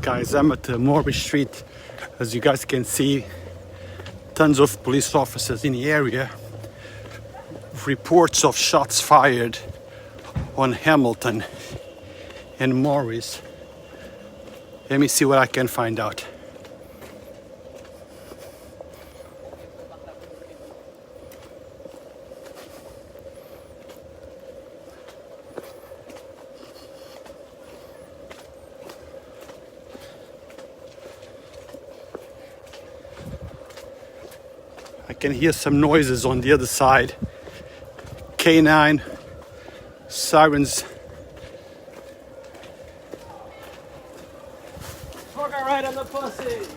Guys, I'm at Morris Street. As you guys can see, tons of police officers in the area. Reports of shots fired on Hamilton and Morris. Let me see what I can find out. I can hear some noises on the other side. K9, sirens. Fuck right on the pussy.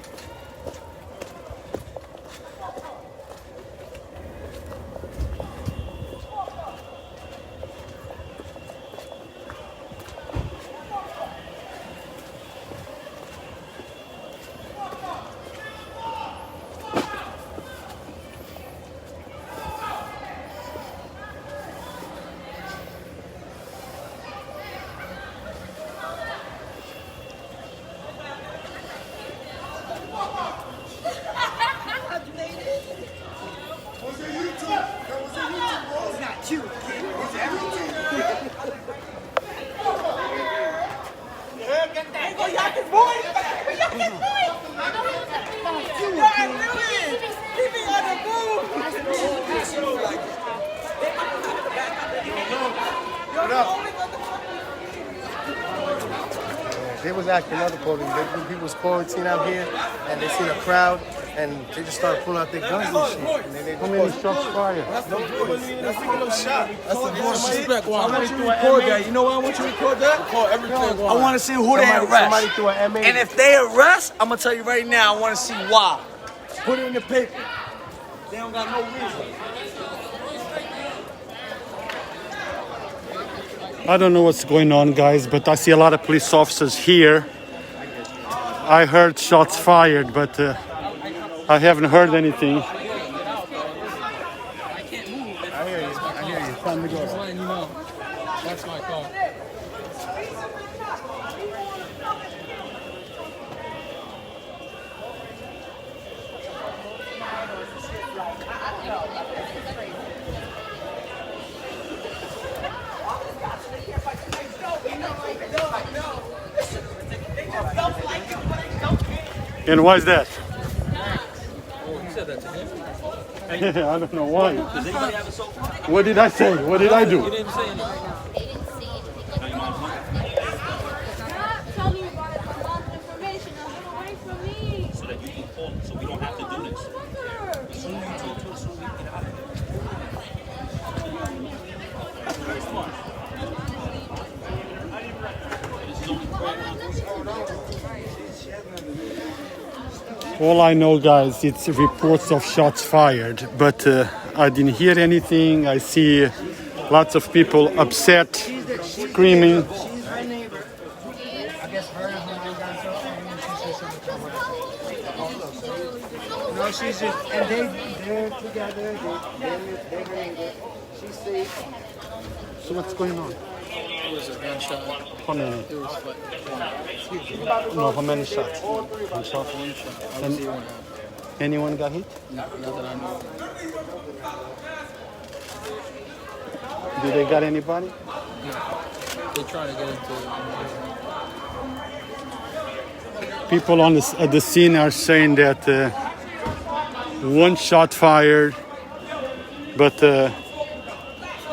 They was acting other police. People was quarantined out here, and they seen a crowd, and they just started pulling out their guns and shit. And then How many shots fired? That's the disrespect. I want you to record that. You know why I want you to record that? Record everything. I want to see who they arrest. Somebody threw an M8. And if they arrest, I'm going to tell you right now, I want to see why. Put it in the paper. They don't got no reason. I don't know what's going on, guys, but I see a lot of police officers here. I heard shots fired, but I haven't heard anything. I hear you. Time to go. Just letting you know. That's my car. And why is that? Oh, you said that to him? I don't know why. What did I say? What did I do? You didn't say anything. They didn't see anything. Tell me about it. I want information. Get away from me. So that you can call, so we don't have to do this. The sooner you talk to us, the sooner we get out of here. Very smart. This is only All I know, guys, it's reports of shots fired, but I didn't hear anything. I see lots of people upset, screaming. She's her neighbor. I guess her and her got something, and she said something to her. No, she's just, and they're together. They're her neighbor. She's safe. So what's going on? It was a gunshot. How many? It was like No, how many shots? One shot. one shot. I was here when it happened. Anyone got hit? Not that I know. Did they got anybody? They trying to get into it. People on at the scene are saying that one shot fired, but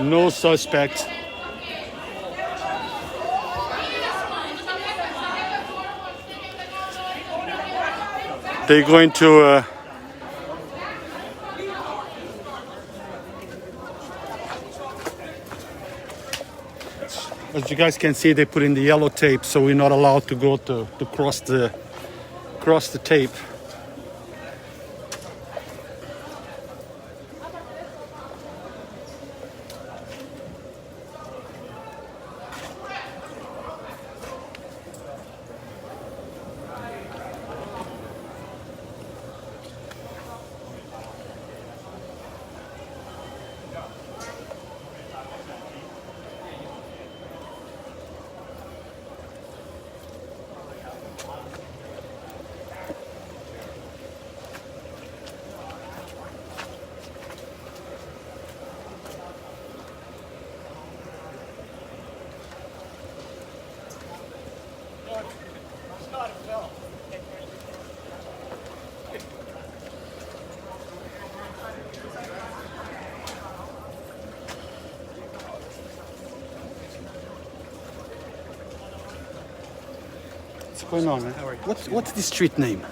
no suspects. They're going to as you guys can see, they put in the yellow tape, so we're not allowed to go to cross the tape. What's going on, man? What's the street name?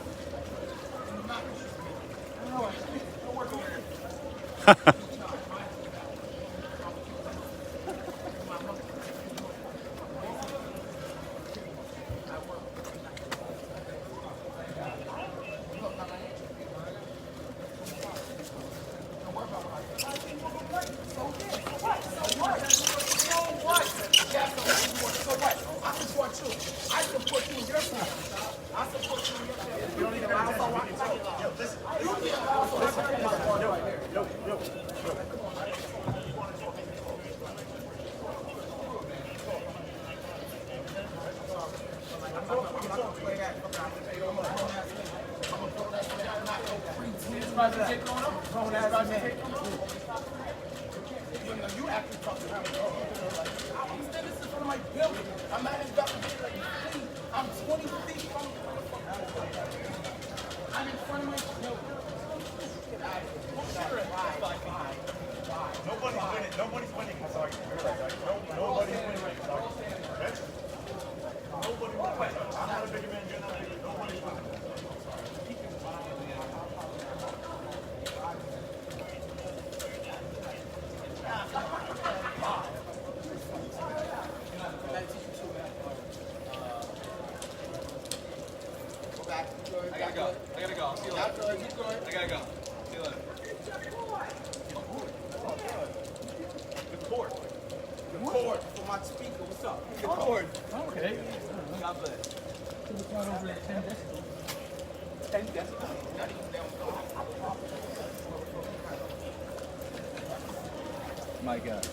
My God.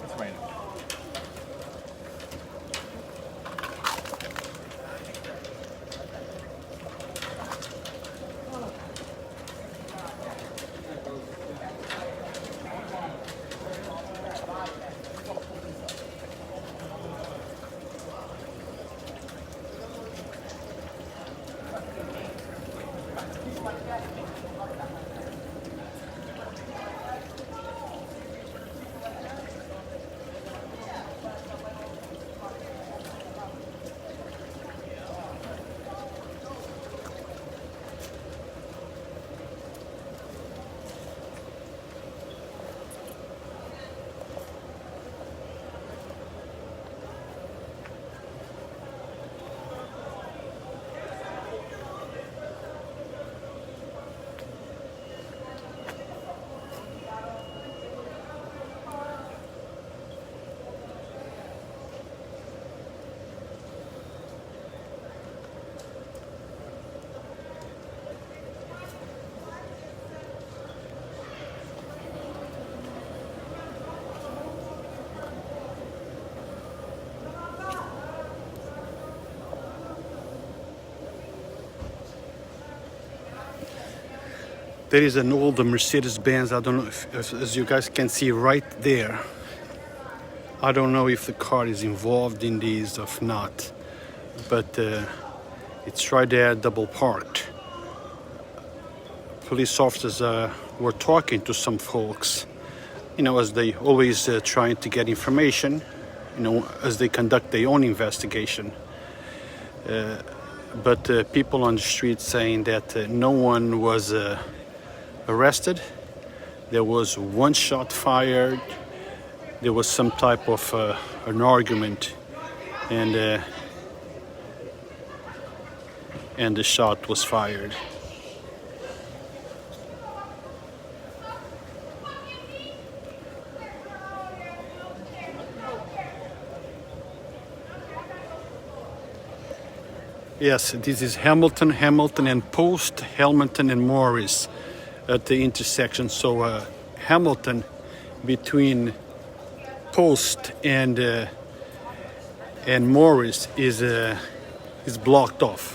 It's raining. There is an old Mercedes-Benz. I don't know if, as you guys can see right there. I don't know if the car is involved in these or not, but it's right there, double parked. Police officers were talking to some folks, you know, as they always trying to get information, you know, as they conduct their own investigation. But people on the street saying that no one was arrested. There was one shot fired. There was some type of an argument, and the shot was fired. Yes, this is Hamilton and Post, Hamilton and Morris at the intersection. So Hamilton between Post and Morris is blocked off.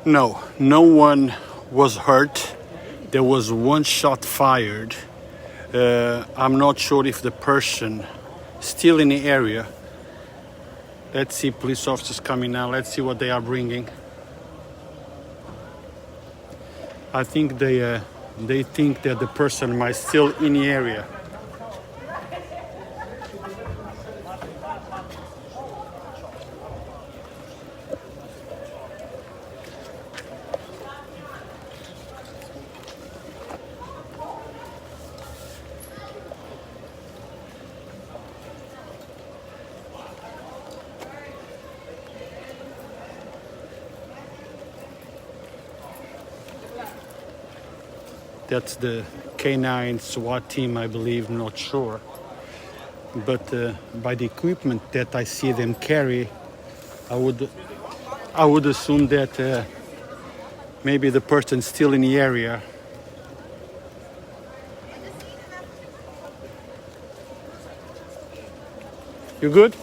No, no one was hurt. There was one shot fired. I'm not sure if the person still in the area. Let's see, police officers coming now. Let's see what they are bringing. I think they think that the person might still in the area. That's the K9 SWAT team, I believe, not sure. But by the equipment that I see them carry, I would assume that maybe the person's still in the area. You good?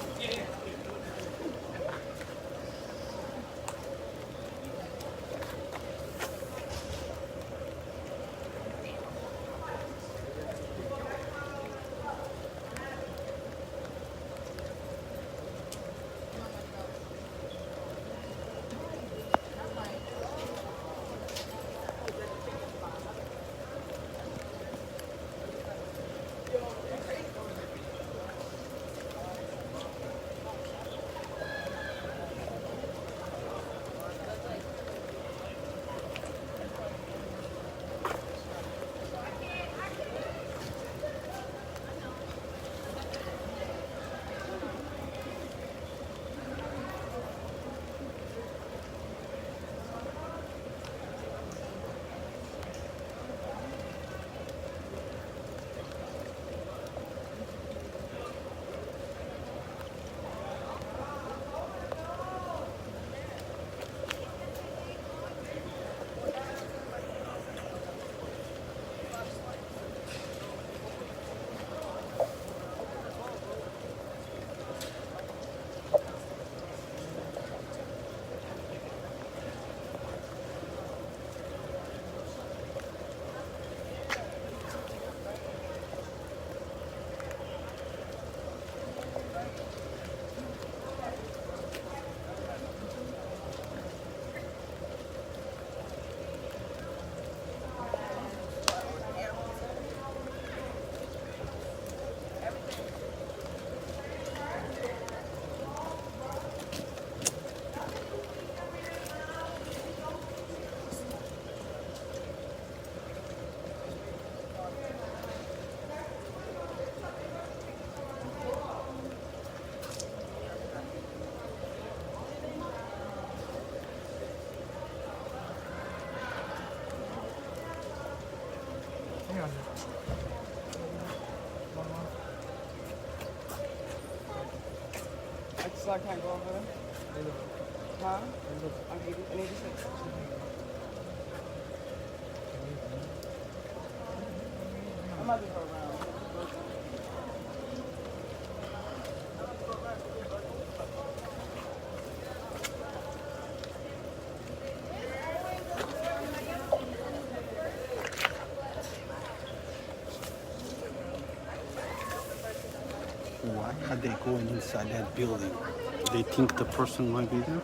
So I can't go over there? Huh? I need to sit. I might just go around. Why are they going inside that building? They think the person might be there?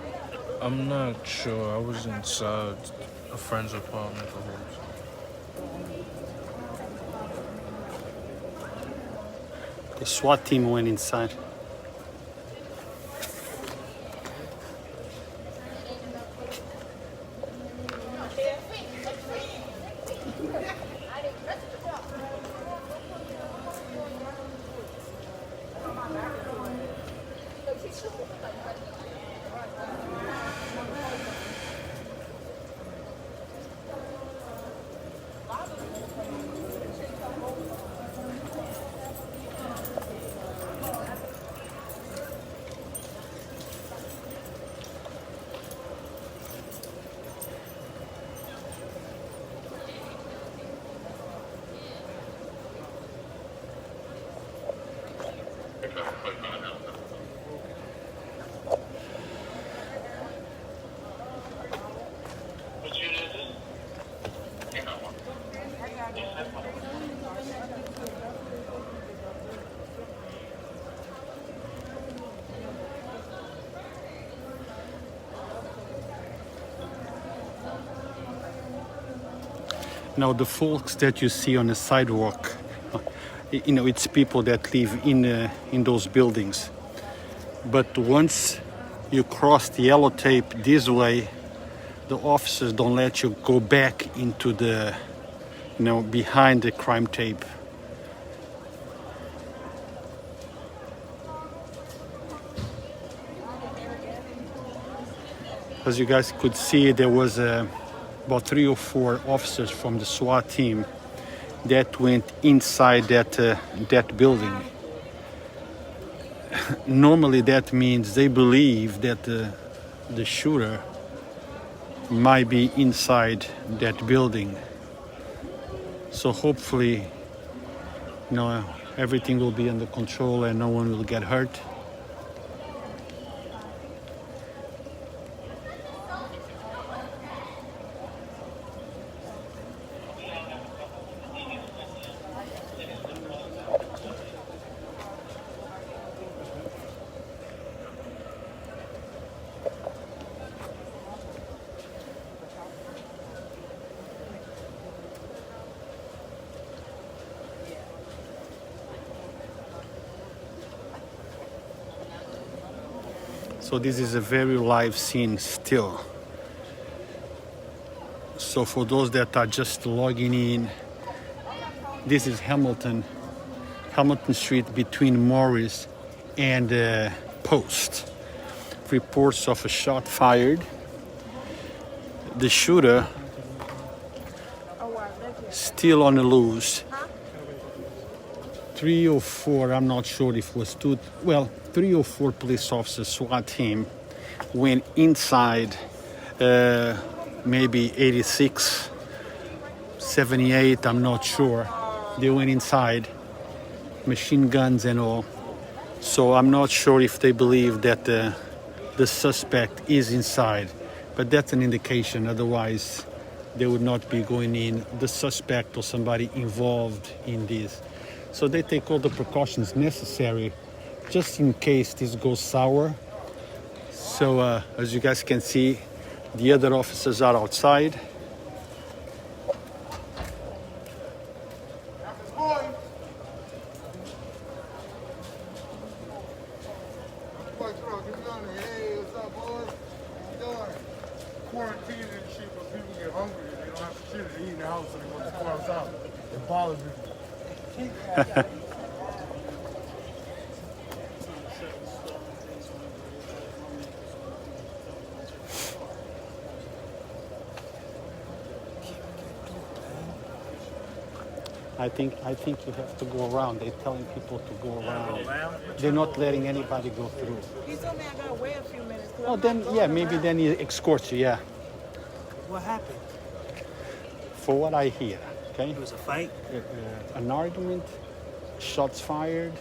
I'm not sure. I was inside a friend's apartment the whole time. The SWAT team went inside. Now the folks that you see on the sidewalk, it's people that live in those buildings. But once you cross the yellow tape this way, the officers don't let you go back into the, behind the crime tape. As you guys could see, there was about 3 or 4 officers from the SWAT team that went inside that building. Normally that means they believe that the shooter might be inside that building. So hopefully, everything will be under control and no one will get hurt. So this is a very live scene still. So for those that are just logging in, this is Hamilton Street between Morris and Post. Reports of a shot fired. The shooter still on the loose. 3 or 4, I'm not sure if it was 2, 3 or 4 police officers, SWAT team, went inside, maybe 86, 78, I'm not sure. They went inside, machine guns and all. So I'm not sure if they believe that the suspect is inside, but that's an indication. Otherwise, they would not be going in, the suspect or somebody involved in this. So they take all the precautions necessary just in case this goes sour. So as you guys can see, the other officers are outside. Quarantine and shit, but people get hungry. They don't have shit to eat in the house, so they go to go outside. It bothers me. I think you have to go around. They're telling people to go around. They're not letting anybody go through. He told me I gotta wait a few minutes. Oh, then yeah, maybe then he escorts you. Yeah. What happened? For what I hear, okay. It was a fight? An argument, shots fired,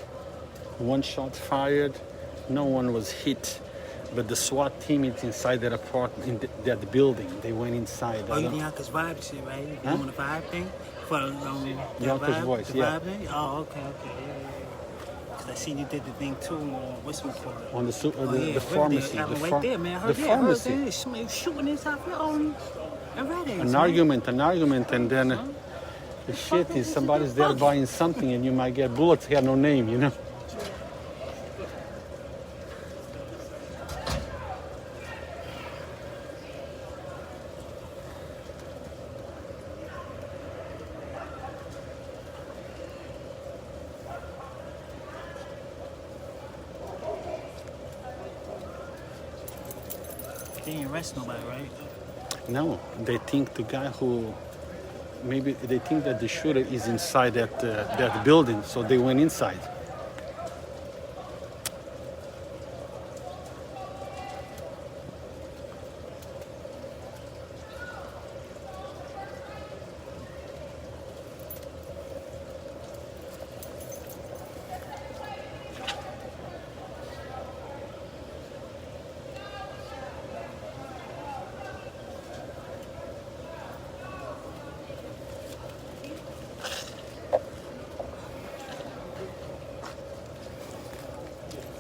1 shot fired, no one was hit, but the SWAT team is inside that apartment, in that building. They went inside. Oh, you the Yonkers vibe shit, right? You Huh? doing the vibe thing? For Yonkers vibe, voice, the yeah. vibe thing? Oh, okay, yeah. Cause I seen you did the thing too. What's it called? On the Yeah, pharmacy. right there, man. I heard the that. pharmacy. I heard that. Somebody shooting this out there on Red Eggs, An man. argument, and then the shit is somebody's there buying something, and you might get bullets here, no name. They didn't arrest nobody, right? No, they think the guy maybe they think that the shooter is inside that building, so they went inside.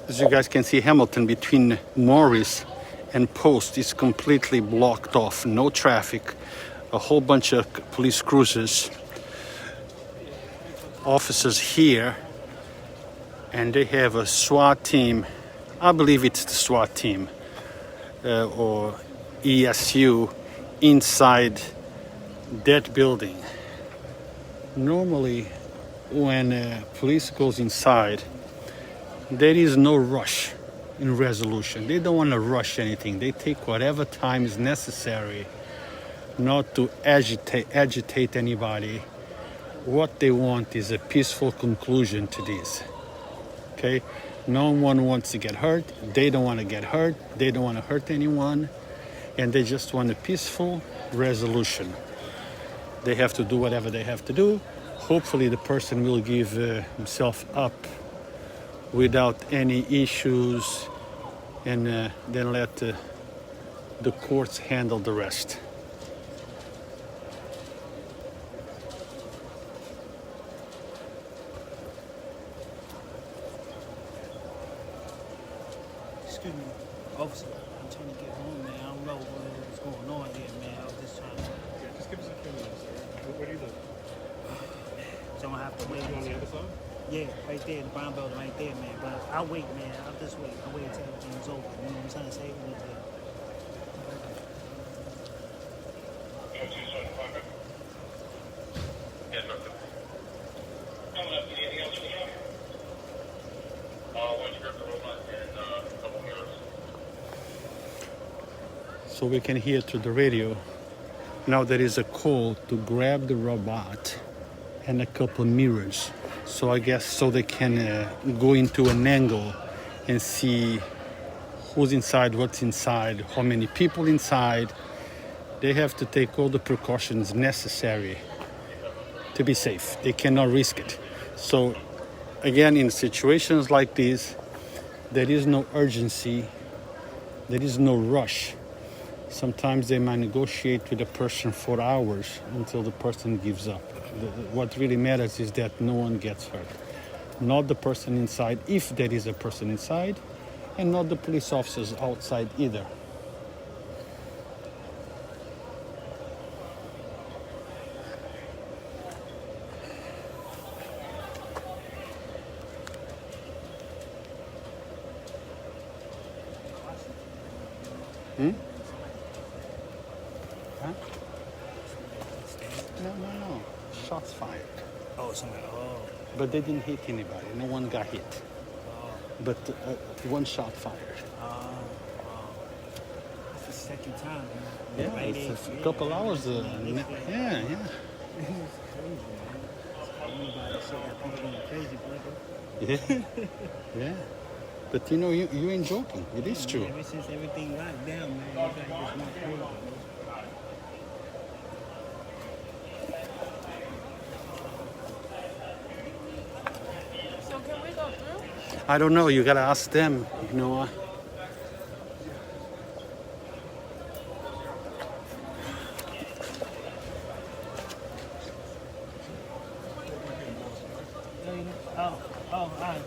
As you guys can see, Hamilton between Morris and Post is completely blocked off. No traffic. a whole bunch of police cruisers, officers here, and they have a SWAT team. I believe it's the SWAT team or ESU inside that building. Normally, when police goes inside, there is no rush in resolution. They don't want to rush anything. They take whatever time is necessary not to agitate anybody. What they want is a peaceful conclusion to this. Okay? No one wants to get hurt. They don't want to get hurt. They don't want to hurt anyone. And they just want a peaceful resolution. They have to do whatever they have to do. Hopefully the person will give himself up without any issues, and then let the courts handle the rest. Excuse me, officer. I'm trying to get home, man. I don't know what's going on here, man. I was just trying to. Yeah, just give us a few minutes, sir. Where do you live? So I have to wait. You on the other side? Yeah, right there, the brown building right there, man. But I'll wait, man. I'll just wait. I'll wait until everything's over. You know what I'm trying to say? So we can hear through the radio. Now there is a call to grab the robot and a couple mirrors. So I guess so they can go into an angle and see who's inside, what's inside, how many people inside. They have to take all the precautions necessary to be safe. They cannot risk it. So again, in situations like this, there is no urgency, there is no rush. Sometimes they might negotiate with a person for hours until the person gives up. What really matters is that no one gets hurt. Not the person inside, if there is a person inside, and not the police officers outside either. No. Shots fired. Oh, somebody. Oh. But they didn't hit anybody. No one got hit. But one shot fired. It's the second time, man. Yeah, Right it's there. a couple hours. Yeah. It's crazy, man. Anybody say that people going crazy, brother? Yeah. But you know, you ain't joking. It is true. Ever since everything locked down, man, you gotta just not crazy, man. So can we go through? I don't know. You gotta ask them. You know. Oh, all right.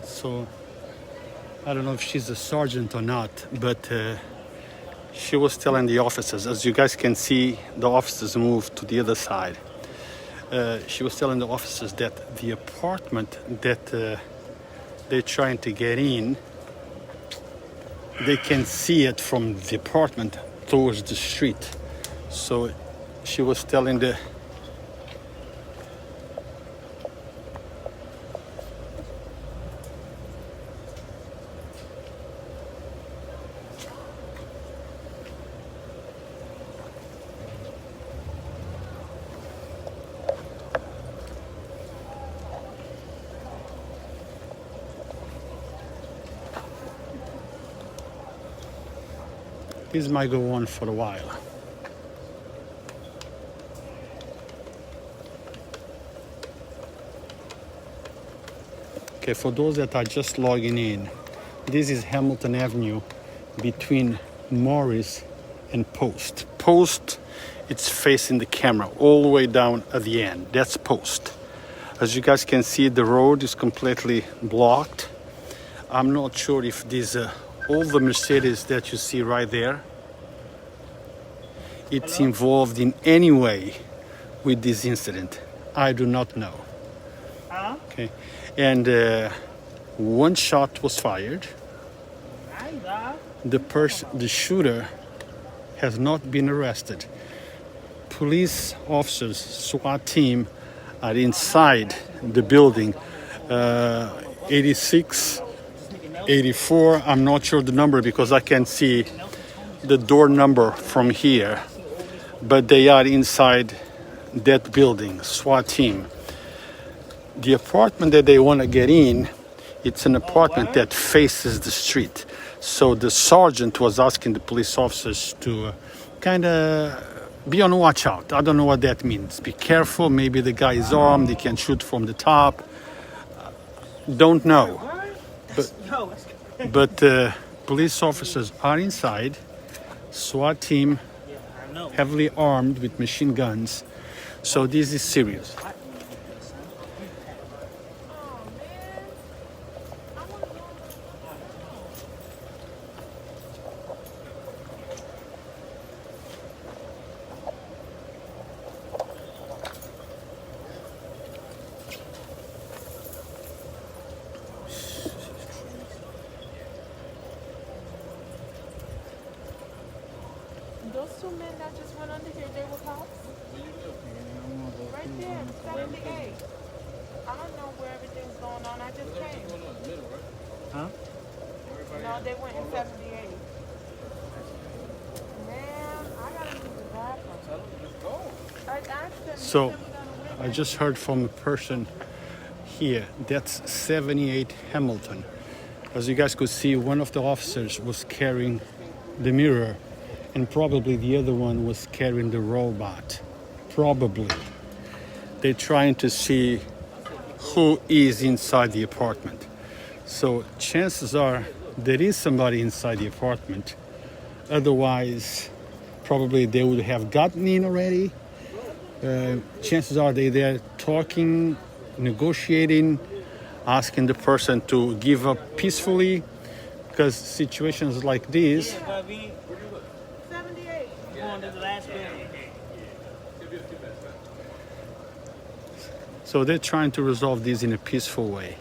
So I don't know if she's a sergeant or not, but she was telling the officers, as you guys can see, the officers moved to the other side. She was telling the officers that the apartment that they're trying to get in, they can see it from the apartment towards the street. So she was telling the this might go on for a while. Okay, for those that are just logging in, this is Hamilton Avenue between Morris and Post. Post, it's facing the camera all the way down at the end. That's Post. As you guys can see, the road is completely blocked. I'm not sure if these all the Mercedes that you see right there, it's involved in any way with this incident. I do not know. Okay, and one shot was fired. The shooter has not been arrested. Police officers, SWAT team, are inside the building. 86, 84. I'm not sure the number because I can't see the door number from here, but they are inside that building, SWAT team. The apartment that they want to get in, it's an apartment that faces the street. So the sergeant was asking the police officers to kind of be on watch out. I don't know what that means. Be careful. Maybe the guy is armed. He can shoot from the top. Don't know. But police officers are inside. SWAT team, heavily armed with machine guns. So this is serious. Those two men that just went under here, they were cops? Right there, 78. I don't know where everything's going on. I just came. Huh? No, they went in 78. Man, I gotta use the bathroom. I asked them. So I just heard from a person here. That's 78 Hamilton. As you guys could see, one of the officers was carrying the mirror, and probably the other one was carrying the robot. Probably. They're trying to see who is inside the apartment. So chances are there is somebody inside the apartment. Otherwise, probably they would have gotten in already. Chances are they're there talking, negotiating, asking the person to give up peacefully, because situations like this, 78. Going to the last building. so they're trying to resolve this in a peaceful way.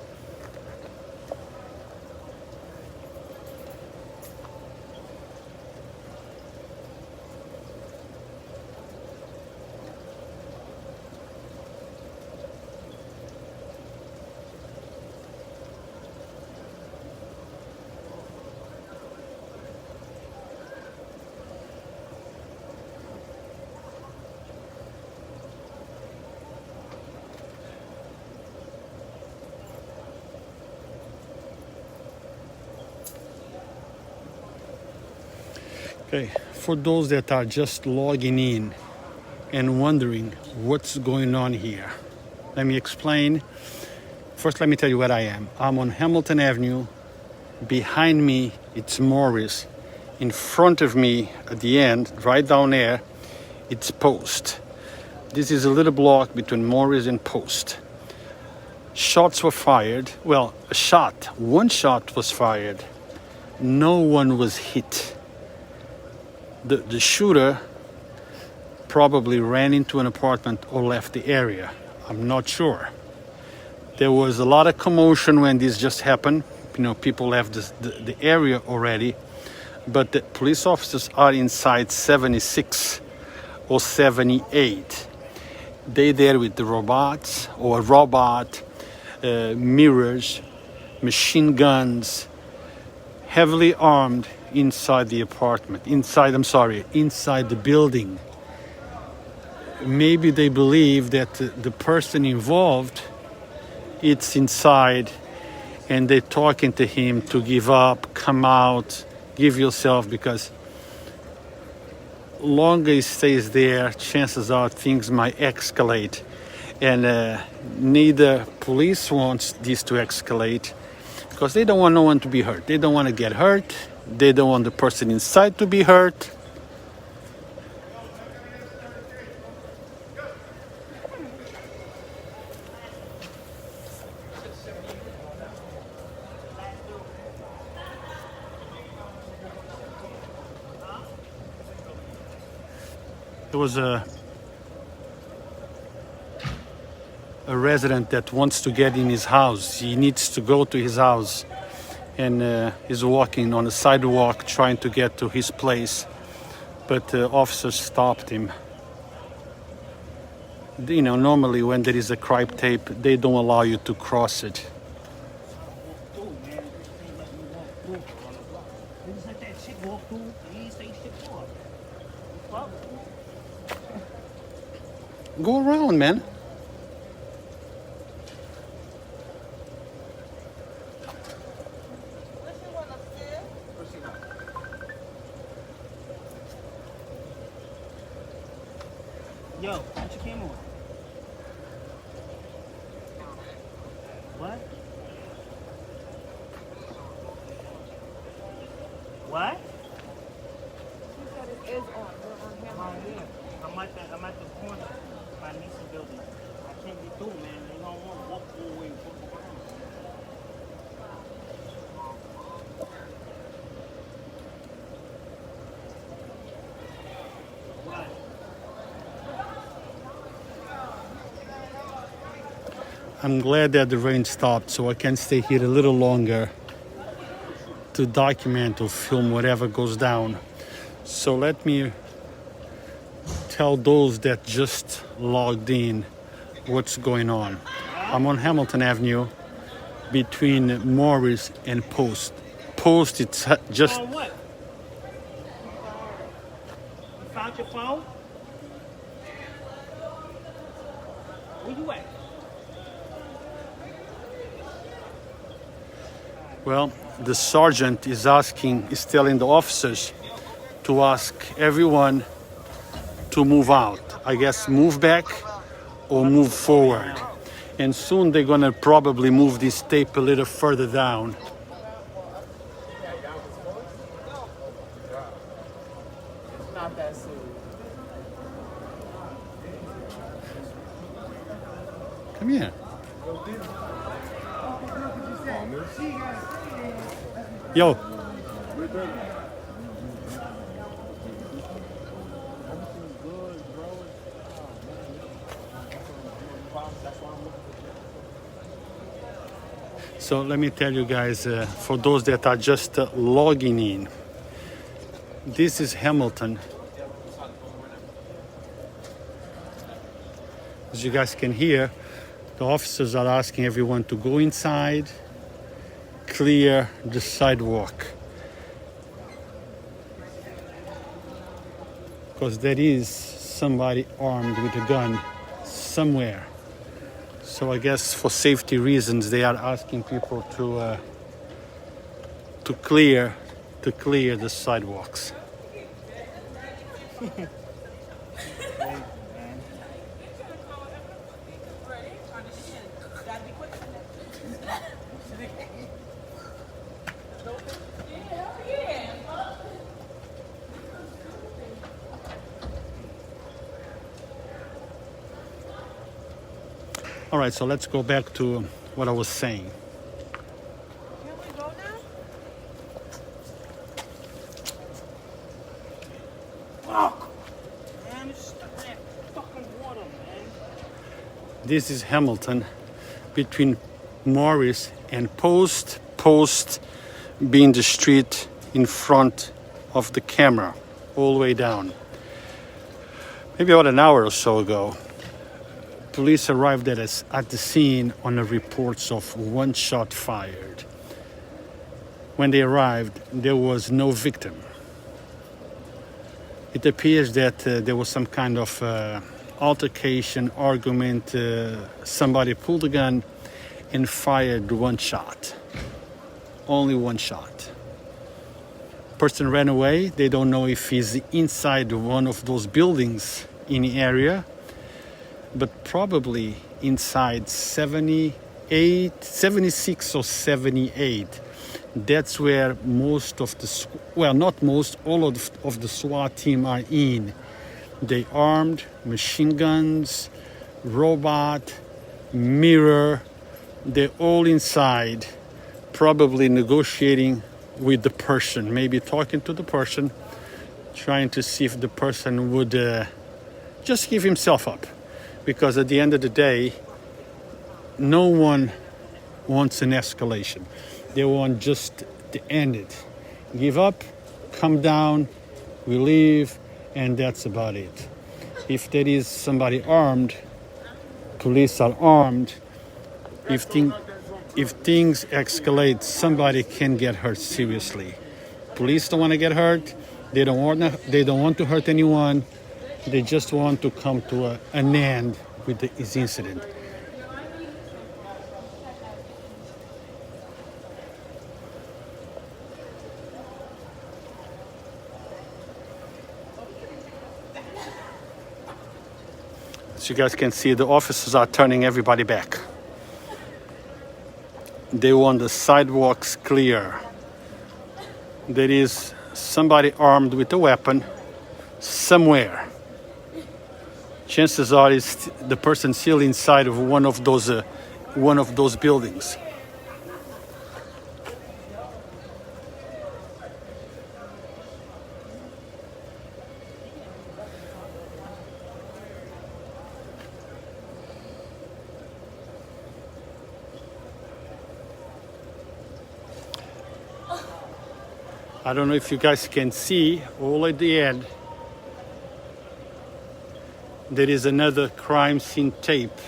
Okay, for those that are just logging in and wondering what's going on here, let me explain. First, let me tell you where I am. I'm on Hamilton Avenue. Behind me, it's Morris. In front of me, at the end, right down there, it's Post. This is a little block between Morris and Post. Shots were fired. Well, one shot was fired. No one was hit. The shooter probably ran into an apartment or left the area. I'm not sure. There was a lot of commotion when this just happened. You know, people left the area already. But the police officers are inside 76 or 78. They there with the robots or robot, mirrors, machine guns, heavily armed inside the apartment, inside the building. Maybe they believe that the person involved, it's inside, and they're talking to him to give up, come out, give yourself, because longer he stays there, chances are things might escalate. And neither police wants this to escalate because they don't want no one to be hurt. They don't want to get hurt. They don't want the person inside to be hurt. There was a resident that wants to get in his house. He needs to go to his house and is walking on the sidewalk trying to get to his place, but officers stopped him. You know, normally when there is a crime tape, they don't allow you to cross it. Go around, man. Yo, what you came on? What? What? She said it is on. We're on Hamilton. I'm at the corner of my niece's building. I can't get through, man. They don't want to walk all the way. I'm glad that the rain stopped so I can stay here a little longer to document or film whatever goes down. So let me tell those that just logged in what's going on. I'm on Hamilton Avenue between Morris and Post. Post, it's just... On what? You found your phone? Where you at? Well, the sergeant is telling the officers to ask everyone to move out. I guess move back or move forward. And soon they're gonna probably move this tape a little further down. It's not that serious. Come here. Yo. So let me tell you guys, for those that are just logging in, this is Hamilton. As you guys can hear, the officers are asking everyone to go inside, clear the sidewalk. Because there is somebody armed with a gun somewhere. So I guess for safety reasons they are asking people to clear the sidewalks. All right, so let's go back to what I was saying. Can we go now? Fuck! Man, it's stuck in that fucking water, man. This is Hamilton between Morris and Post. Post being the street in front of the camera, all the way down. Maybe about an hour or so ago, police arrived at the scene on the reports of one shot fired. When they arrived, there was no victim. It appears that there was some kind of altercation, argument. Somebody pulled a gun and fired one shot. Only one shot. Person ran away. They don't know if he's inside one of those buildings in the area. but probably inside 78, 76 or 78. That's where most of the, well, not most, all of the SWAT team are in. They armed, machine guns, robot, mirror. They're all inside, probably negotiating with the person, maybe talking to the person, trying to see if the person would just give himself up. Because at the end of the day, no one wants an escalation. They want just to end it. Give up, come down, we leave, and that's about it. If there is somebody armed, police are armed, if things escalate, somebody can get hurt seriously. Police don't want to get hurt. They don't want to hurt anyone. They just want to come to an end with this incident. As you guys can see, the officers are turning everybody back. They want the sidewalks clear. There is somebody armed with a weapon somewhere. Chances are it's the person still inside of one of those buildings. I don't know if you guys can see, all at the end, there is another crime scene tape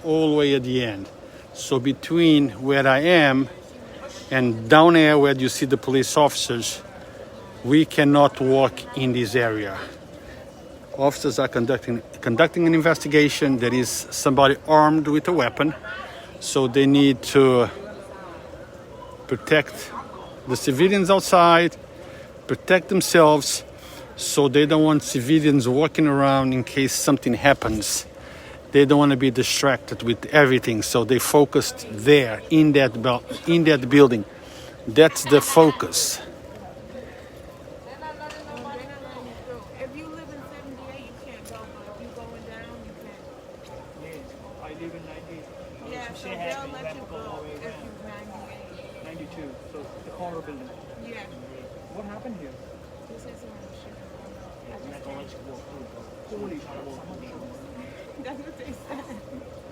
all the way at the end. So between where I am and down there where you see the police officers, we cannot walk in this area. Officers are conducting an investigation. There is somebody armed with a weapon, so they need to protect the civilians outside, protect themselves, so they don't want civilians walking around in case something happens. They don't want to be distracted with everything, so they focused there in that building. That's the focus. If you live in 78, you can't go, but if you're going down, you can. Yeah, I live in 90. Yeah, so they'll let you go if you're 98. 92. So the corner building. Yeah. What happened here? This is some shit. I'm not gonna let you walk through. Holy shit. That's what they said.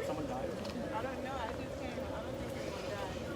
Someone died? I don't know. I just came. I don't think anyone died.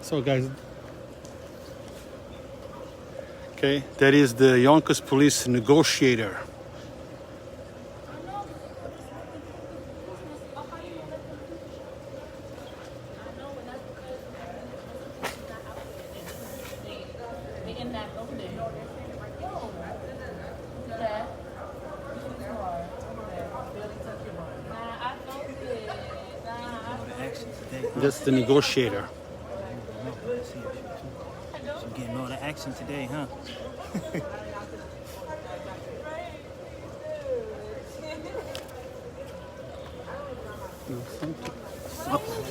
So guys, okay, that is the Yonkers police negotiator. That's the negotiator. She's getting all the action today, huh?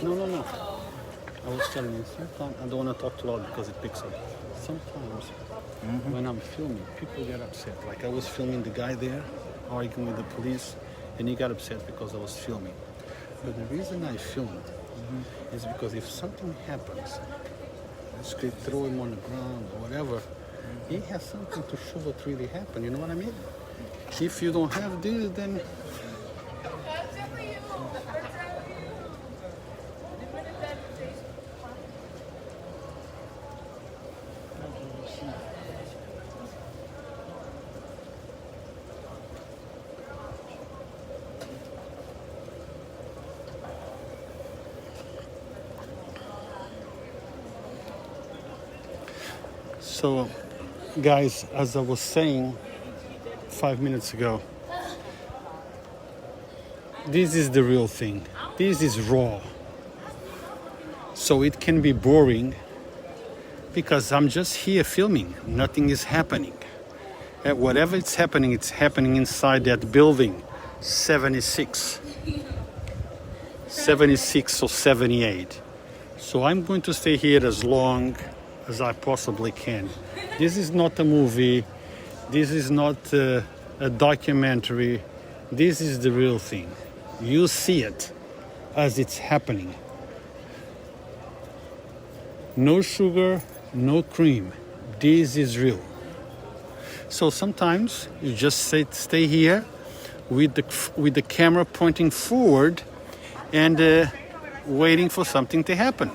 No. I was telling you, sometimes I don't want to talk too loud because it picks up. Sometimes when I'm filming, people get upset. Like I was filming the guy there, arguing with the police, and he got upset because I was filming. But the reason I filmed is because if something happens, let's say throw him on the ground or whatever, he has something to show what really happened. You know what I mean? If you don't have this, then so, guys, as I was saying 5 minutes ago, this is the real thing. This is raw. So it can be boring because I'm just here filming. Nothing is happening. Whatever it's happening inside that building, 76 or 78. So I'm going to stay here as long as I possibly can. This is not a movie. This is not a documentary. This is the real thing. You see it as it's happening. No sugar, no cream. This is real. So sometimes you just stay here with the camera pointing forward and waiting for something to happen.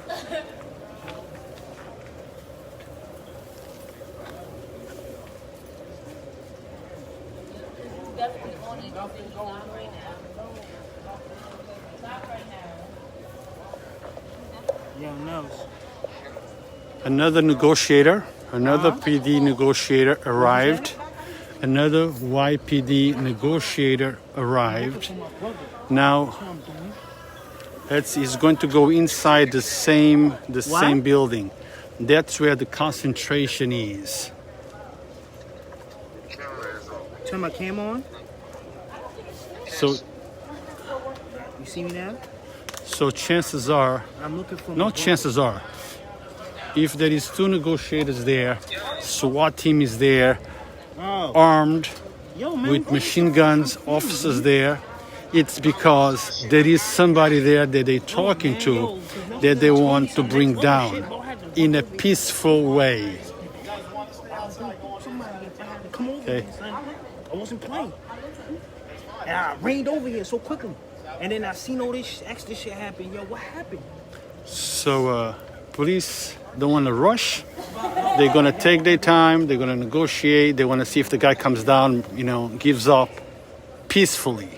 Another negotiator, another PD negotiator arrived. Another YPD negotiator arrived. Now, he's going to go inside the same building. That's where the concentration is. Turn my camera on. So, You see me now? so chances are, I'm looking for. no chances are, if there is two negotiators there, SWAT team is there, armed with machine guns, officers there, it's because there is somebody there that they're talking to that they want to bring down in a peaceful way. Come over Okay. here, son. I wasn't playing. And I rained over here so quickly. And then I seen all this extra shit happen. Yo, what happened? So police don't want to rush. They're going to take their time. They're going to negotiate. They want to see if the guy comes down, gives up peacefully.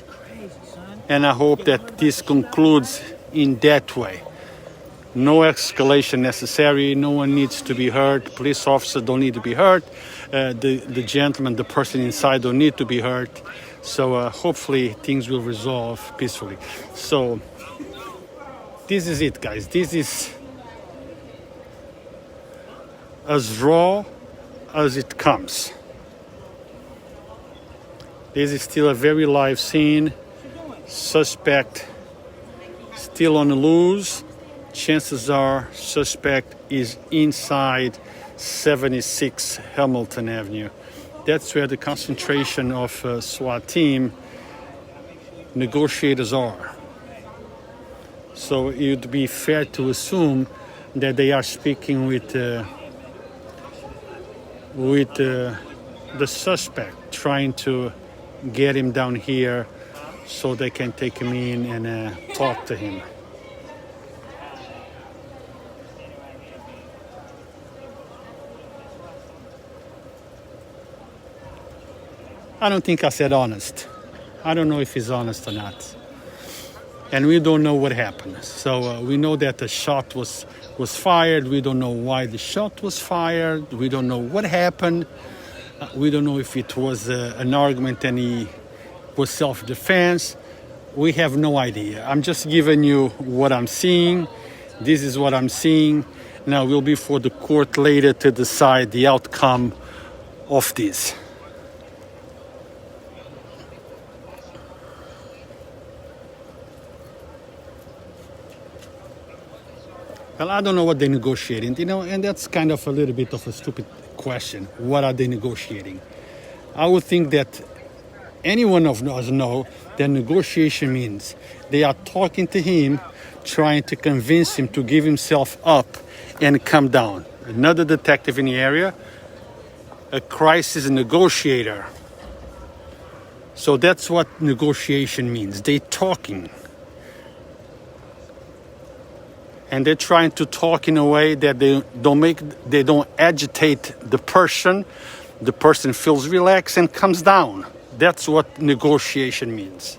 Crazy, son. And I hope that this concludes in that way. No escalation necessary. No one needs to be hurt. Police officers don't need to be hurt. The gentleman, the person inside don't need to be hurt. So hopefully things will resolve peacefully. So this is it, guys. This is as raw as it comes. This is still a very live scene. Suspect still on the loose. Chances are suspect is inside 76 Hamilton Avenue. That's where the concentration of SWAT team negotiators are. So it would be fair to assume that they are speaking with the suspect, trying to get him down here so they can take him in and talk to him. I don't think I said honest. I don't know if he's honest or not. And we don't know what happened. So we know that the shot was fired. We don't know why the shot was fired. We don't know what happened. We don't know if it was an argument and he was self-defense. We have no idea. I'm just giving you what I'm seeing. This is what I'm seeing. Now we'll be for the court later to decide the outcome of this. Well, I don't know what they're negotiating, and that's kind of a little bit of a stupid question. What are they negotiating? I would think that any one of us know that negotiation means. They are talking to him, trying to convince him to give himself up and come down. Another detective in the area, a crisis negotiator. So that's what negotiation means. They're talking. And they're trying to talk in a way that they don't agitate the person. The person feels relaxed and comes down. That's what negotiation means.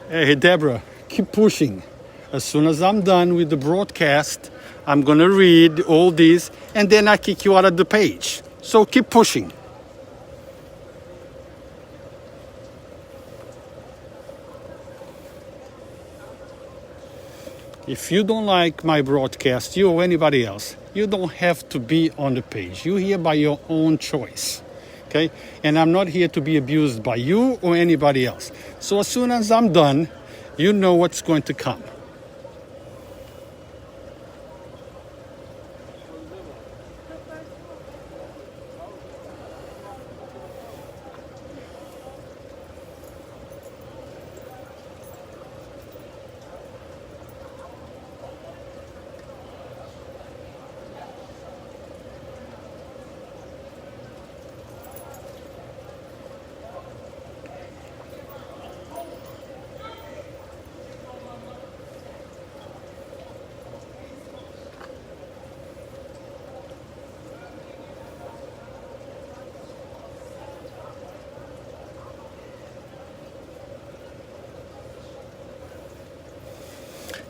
Hey, Deborah, keep pushing. As soon as I'm done with the broadcast, I'm gonna read all these and then I kick you out of the page. So keep pushing. If you don't like my broadcast, you or anybody else, you don't have to be on the page. You're here by your own choice. Okay? And I'm not here to be abused by you or anybody else. So as soon as I'm done, you know what's going to come.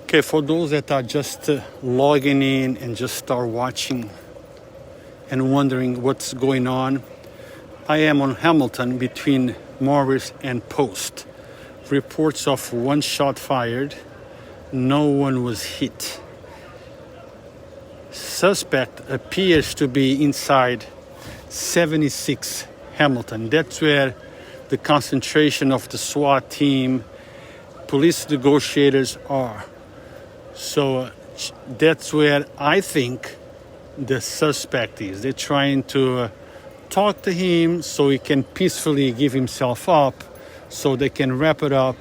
Okay, for those that are just logging in and just start watching and wondering what's going on, I am on Hamilton between Morris and Post. Reports of one shot fired, no one was hit. Suspect appears to be inside 76 Hamilton. That's where the concentration of the SWAT team, police negotiators are. So that's where I think the suspect is. They're trying to talk to him so he can peacefully give himself up so they can wrap it up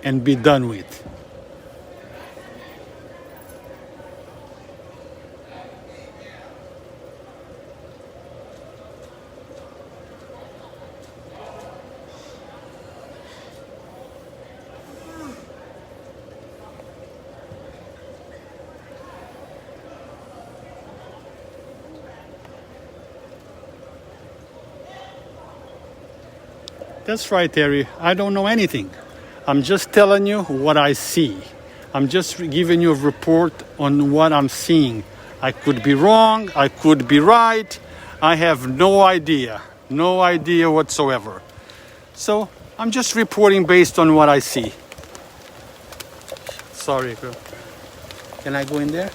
and be done with. That's right, Terry. I don't know anything. I'm just telling you what I see. I'm just giving you a report on what I'm seeing. I could be wrong. I could be right. I have no idea. No idea whatsoever. So I'm just reporting based on what I see. Sorry, girl. Can I go in there?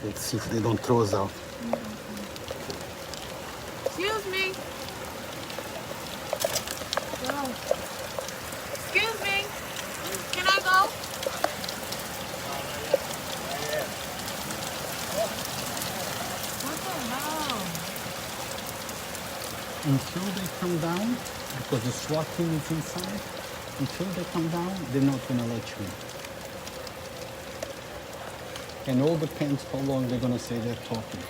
Let's see if they don't throw us out. Excuse me. Go. Excuse me. Can I go? What the hell? Until they come down, because the SWAT team is inside, until they come down, they're not going to let you in. And all depends how long they're going to say they're talking.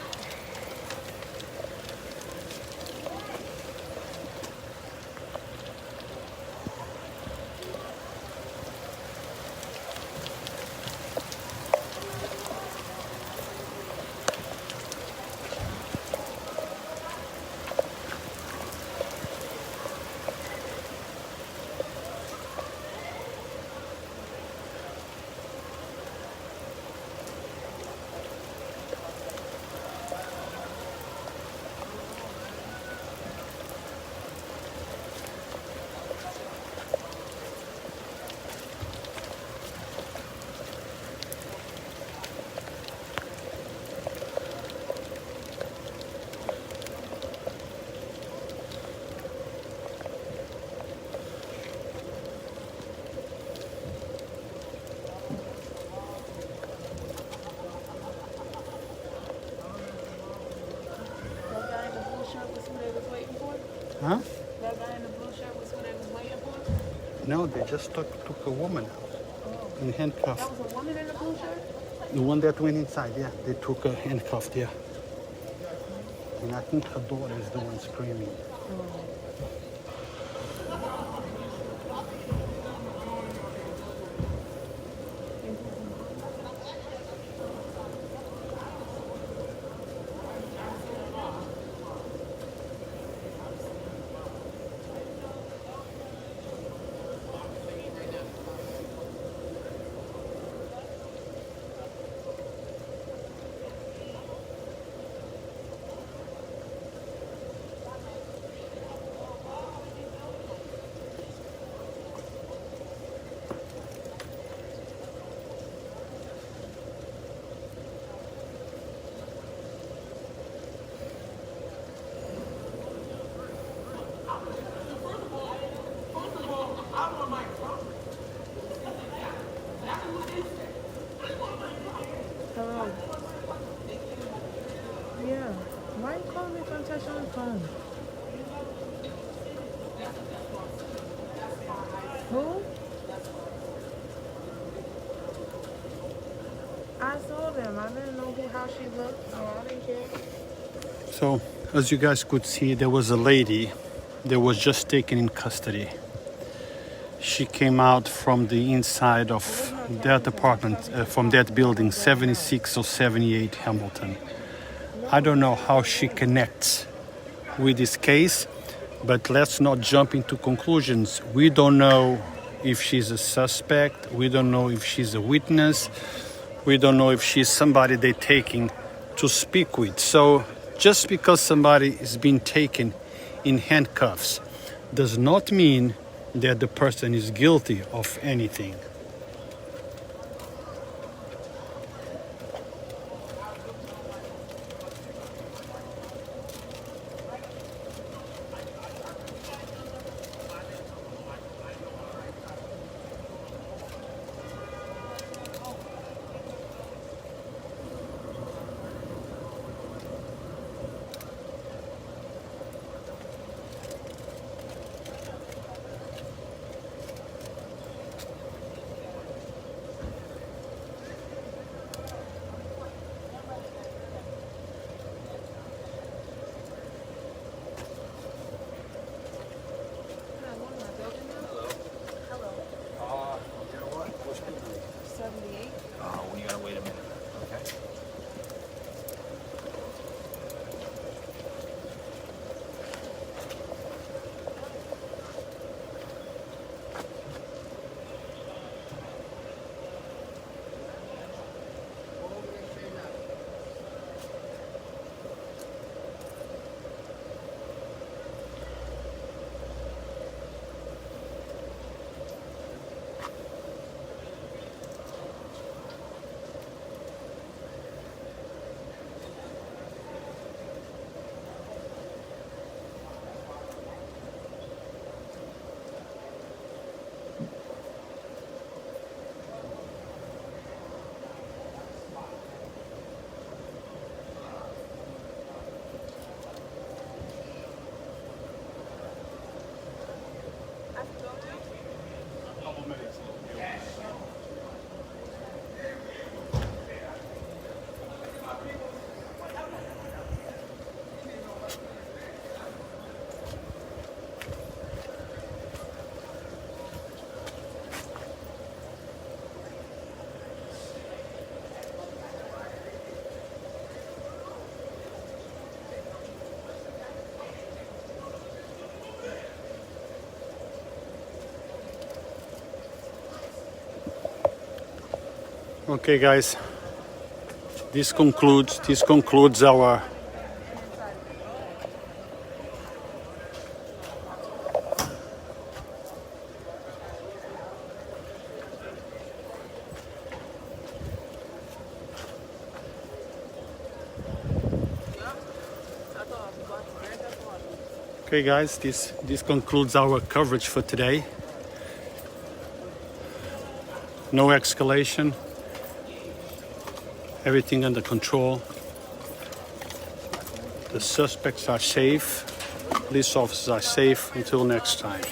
Huh? That guy in the blue shirt was who they was waiting for? No, they just took a woman out in handcuffs. That was a woman in the blue shirt? The one that went inside, yeah, they took her handcuffed, yeah. And I think her daughter is the one screaming. Hello. Yeah. Why you calling me if I'm touching on the phone? Who? I saw them. I didn't know how she looked, so I didn't care. So, as you guys could see, there was a lady that was just taken in custody. She came out from the inside of that apartment, from that building, 76 or 78 Hamilton. I don't know how she connects with this case, but let's not jump into conclusions. We don't know if she's a suspect. We don't know if she's a witness. We don't know if she's somebody they're taking to speak with. So just because somebody is being taken in handcuffs does not mean that the person is guilty of anything. Oh, we gotta wait a minute. Okay. Okay, guys, this concludes our Okay, guys, this concludes our coverage for today. No escalation. Everything under control. The suspects are safe. Police officers are safe. Until next time.